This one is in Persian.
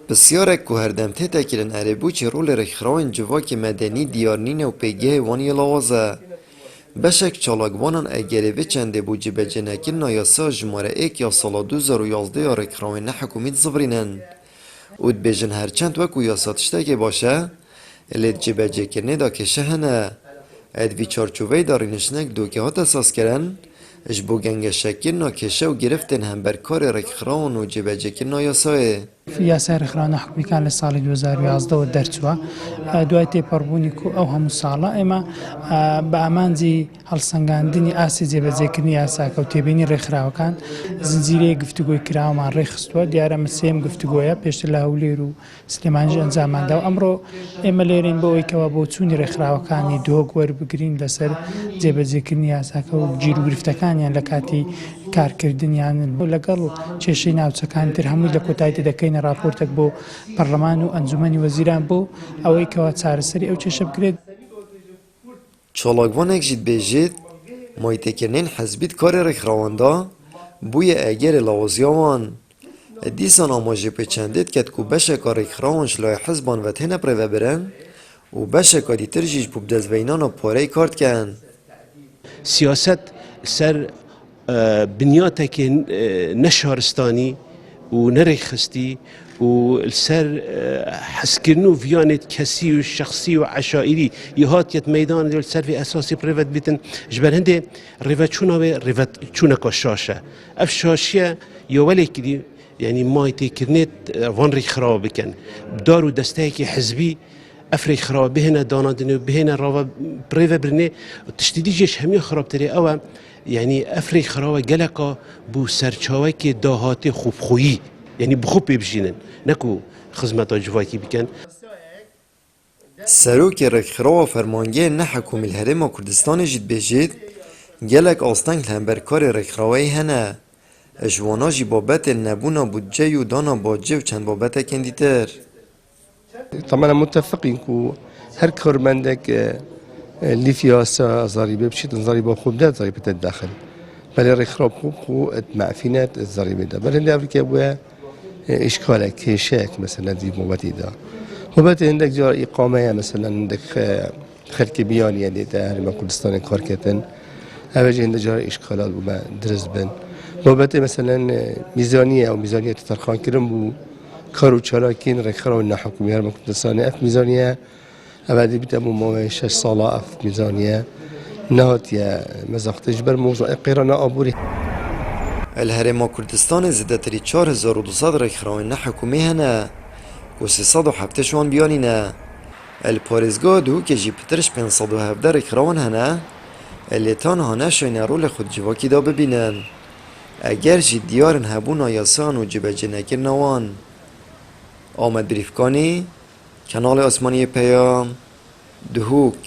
بسیارک که هر دم تیتا کرن عربو چه رول رخراوین جواک مدنی دیارنین و پیگه وانی لاوازه. بشک چالاگوانان اگره و چنده بو جبه جنکن نایاسا جماره ایک یا سالا 2011 یا رکراوین نه حکومیت زبرینن. اود بیجن هرچند وکو یاساتشته که باشه، الید جبه جکرنه دا کشه هنه. اد وی چارچوبه دارینشنک دوکه هات اساس کرن، اش بو گنگ شکر ناکشه و گرفتن هم برکار رکراون و جبه جکر نایاسایه. یاسای رخراونا حکومی کان لسال 2011 و درچوا دوای تێپەڕبوونی کو ئەو هەموو ساڵە ئێمە بە ئامانجی هەڵسەنگاندنی ئاسی جێبەجێکردنی یاساکە و تێبینی ڕێکخراوەکان زنجیرەیە گفتوگۆی کراوەمان ڕێخستووە دیارە مەسێم گفتوگۆیە پێشتر لە هەولێر و سلێمانیش ئەنجاماندا و ئەمڕۆ ئێمە لێرەین بۆ ئەوەی بۆ چوونی ڕێکخراوەکانی دۆگ وەربگرین لەسەر جێبەجێکردنی یاساکە و گیر و گرفتەکانیان لە کاتی کارکردنیان لەگەڵ کێشەی ناوچەکان تر هەمووی لە کۆتاییدا دەکەینە راپۆرتێک بۆ پەرلەمان و ئەنجومەنی وەزیران بۆ ئەوەی کەوا چارەسەری ئەو کێشە بکرێت. چالاگوانێک جید بێژێت مایتێکردنین حەزبیت کاری ڕێکخراوەندا بوویە ئەگەرێ لاوازیاوان. دیسان ئاماژە پێچەندێت کەت کو بەشێکا ڕێکخراوانش لای حەزبان وەتهێنە پڕێڤەبرن و بەشێکا دیتر ژیش بوو بدەستڤەینانا پارەی کارتکەن. سیاست سر بنیاتێکی نەشارستانی و نەڕێکخستی و سر حسکردن و ڤیانێت کەسی و شخصی و عشائری یهاتیت مەدان سەر vê ئەساسی پڕێڤەت بیتن ji ber hindê rêveçûna wê rêveçûneka şaş e. Ev şaşiye ya welekî dî yanî maytêkirnê van rêkxirawa bikin. Dar û desteyekî hizbî ev rêkxirawa bihêne danadinê û bihêne rava pڕێvebirinê tiştî dî jêş hemû xirabtirê ew e yani ev rêkxirawa geleka bû serçawekê dahatê xûbxûyî yani bi xwe pêbijînin neku xizmeta civakî bikin. Serokê Rêkxirawa Fermangehê Nehekûmî li Herêma Kurdistanê jî dibêjit gelek asteng li hemberkarê rêkxirawayî hene. Ji wana jî babetên nebûna budceyê û dana bacê û çend babetekên dîtir. طبعا متفقين كو هر كرمندك اللي فيها ضريبه بشيء ضريبه خبدات ضريبه الداخل بل الرخراب خو معفينات الضريبه ده بل اللي افريقيا بوا اشكالك هشاك مثلا دي موبتي ده موبتي عندك جار اقامه مثلا عندك خلق بياني يعني ده هرم كردستان كاركتن اوجه عندك جار اشكالات وما درس بن موبتي مثلا ميزانيه او ميزانيه ترخان كرم بو کارو چالاکین رخراو نحکومی هرم کردستان اف میزانیه ابدی بیت ابو ما 6 ساله اف میزانیه نهات یا مزاق تجبر موضوع قیران آبوری. الهرم کردستان زده تری 4200 رخراو نحکومی هنه و 370 وان بیانینه. الپارزگاه دو که جی پترش 517 رخراون هنه الیتان هانه شاین رول خود جواکی دا ببینن. اگر جی دیارن هبون آیاسان و جبه جنکر نوان. آمد بریفکانی، کانال آسمانی پیام، دهوک.